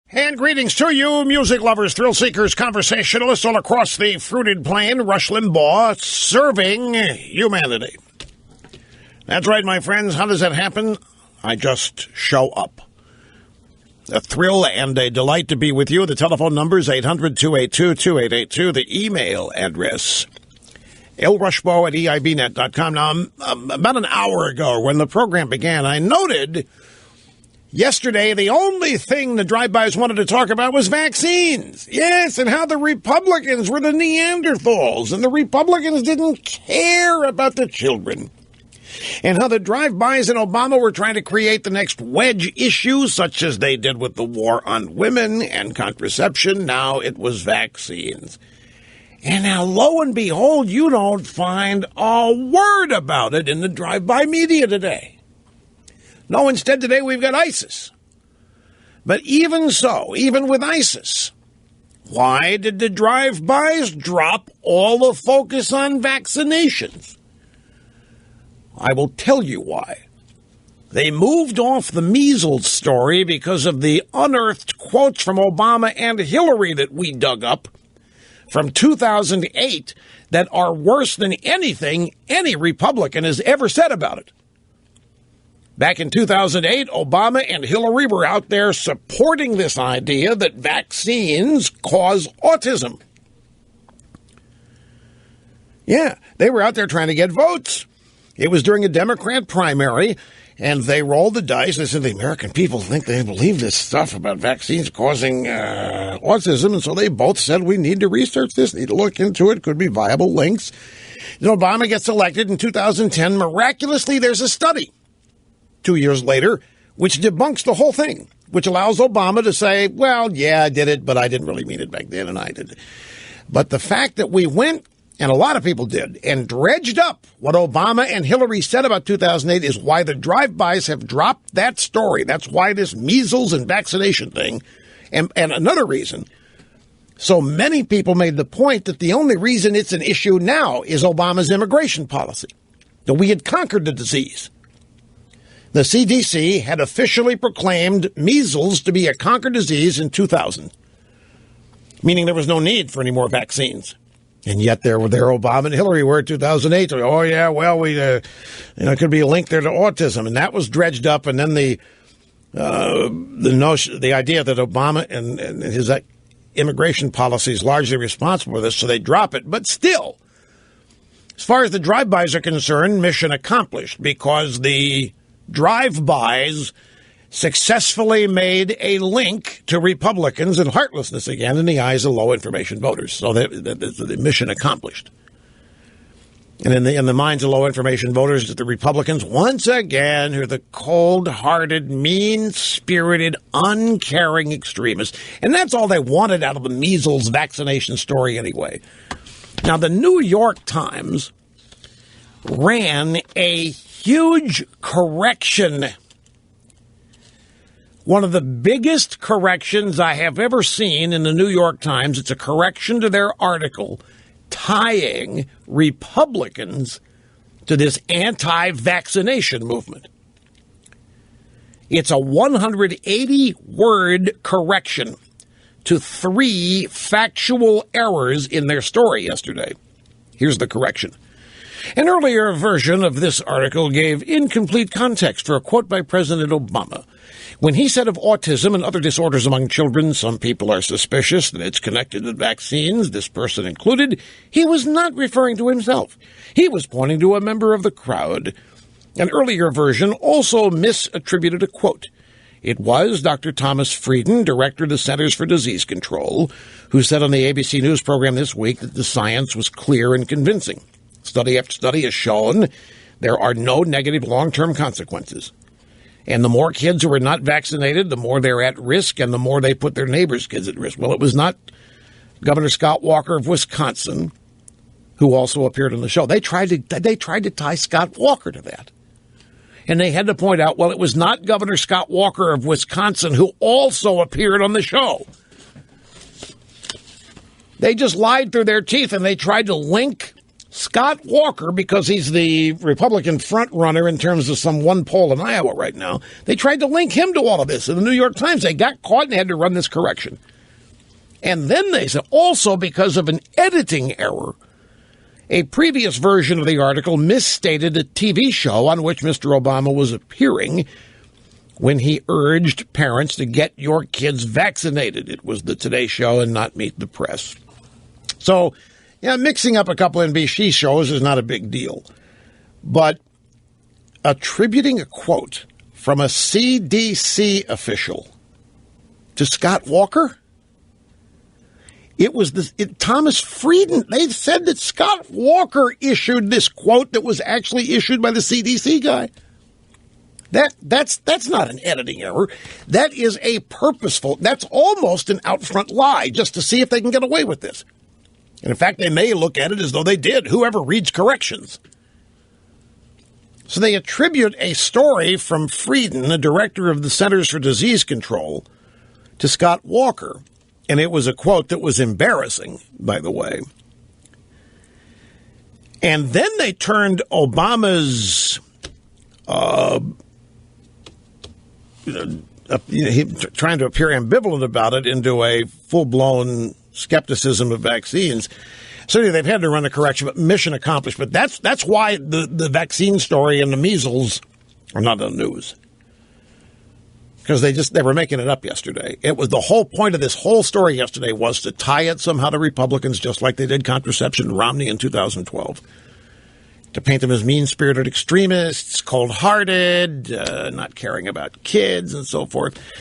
And greetings to you, music lovers, thrill seekers, conversationalists all across the fruited plain. Rush Limbaugh serving humanity. That's right, my friends. How does that happen? I just show up. A thrill and a delight to be with you. The telephone number is 800-282-2882. The email address, lrushbo@eibnet.com. Now, about an hour ago when the program began, I noted yesterday, the only thing the drive-bys wanted to talk about was vaccines. Yes, and how the Republicans were the Neanderthals, and the Republicans didn't care about the children. And how the drive-bys in Obama were trying to create the next wedge issue, such as they did with the war on women and contraception. Now it was vaccines. And now, lo and behold, you don't find a word about it in the drive-by media today. No, instead today we've got ISIS. But even so, even with ISIS, why did the drive-bys drop all the focus on vaccinations? I will tell you why. They moved off the measles story because of the unearthed quotes from Obama and Hillary that we dug up from 2008 that are worse than anything any Republican has ever said about it. Back in 2008, Obama and Hillary were out there supporting this idea that vaccines cause autism. Yeah, they were out there trying to get votes. It was during a Democrat primary, and they rolled the dice. They said the American people think they believe this stuff about vaccines causing autism, and so they both said we need to research this, need to look into it, could be viable links. And Obama gets elected in 2010. Miraculously, there's a study 2 years later which debunks the whole thing, which allows Obama to say, well, yeah, I did it, but I didn't really mean it back then, and I did it. But the fact that we went, and a lot of people did, and dredged up what Obama and Hillary said about 2008 is why the drive-bys have dropped that story. That's why this measles and vaccination thing, and another reason, so many people made the point that the only reason it's an issue now is Obama's immigration policy, that we had conquered the disease. The CDC had officially proclaimed measles to be a conquered disease in 2000, meaning there was no need for any more vaccines. And yet there Obama and Hillary were in 2008. Oh, yeah, well, it could be a link there to autism. And that was dredged up. And then the idea that Obama and his immigration policy is largely responsible for this, so they drop it. But still, as far as the drive-bys are concerned, mission accomplished, because the drive-bys successfully made a link to Republicans and heartlessness again in the eyes of low-information voters. So the mission accomplished. And in the minds of low-information voters, the Republicans, once again, are the cold-hearted, mean-spirited, uncaring extremists. And that's all they wanted out of the measles vaccination story anyway. Now, the New York Times ran a huge correction. One of the biggest corrections I have ever seen in the New York Times. It's a correction to their article tying Republicans to this anti-vaccination movement. It's a 180-word correction to 3 factual errors in their story yesterday. Here's the correction. An earlier version of this article gave incomplete context for a quote by President Obama. When he said of autism and other disorders among children, some people are suspicious that it's connected to vaccines, this person included, he was not referring to himself. He was pointing to a member of the crowd. An earlier version also misattributed a quote. It was Dr. Thomas Frieden, director of the Centers for Disease Control, who said on the ABC News program this week that the science was clear and convincing. Study after study has shown there are no negative long-term consequences. And the more kids who are not vaccinated, the more they're at risk and the more they put their neighbors' kids at risk. Well, it was not Governor Scott Walker of Wisconsin who also appeared on the show. They tried to tie Scott Walker to that. And they had to point out, well, it was not Governor Scott Walker of Wisconsin who also appeared on the show. They just lied through their teeth, and they tried to link Scott Walker, because he's the Republican front runner in terms of some one poll in Iowa right now, they tried to link him to all of this. In the New York Times, they got caught and had to run this correction. And then they said, also because of an editing error, a previous version of the article misstated a TV show on which Mr. Obama was appearing when he urged parents to get your kids vaccinated. It was the Today Show and not Meet the Press. So, mixing up a couple NBC shows is not a big deal. But attributing a quote from a CDC official to Scott Walker? It was Thomas Frieden. They said that Scott Walker issued this quote that was actually issued by the CDC guy. That's not an editing error. That is a purposeful, that's almost an out front lie just to see if they can get away with this. And in fact, they may look at it as though they did. Whoever reads corrections. So they attribute a story from Frieden, the director of the Centers for Disease Control, to Scott Walker. And it was a quote that was embarrassing, by the way. And then they turned Obama's trying to appear ambivalent about it into a full-blown skepticism of vaccines. Certainly they've had to run a correction, but mission accomplished. But that's why the vaccine story and the measles are not on the news. Because they were making it up yesterday. It was the whole point of this whole story yesterday was to tie it somehow to Republicans, just like they did contraception and Romney in 2012. To paint them as mean-spirited extremists, cold-hearted, not caring about kids, and so forth.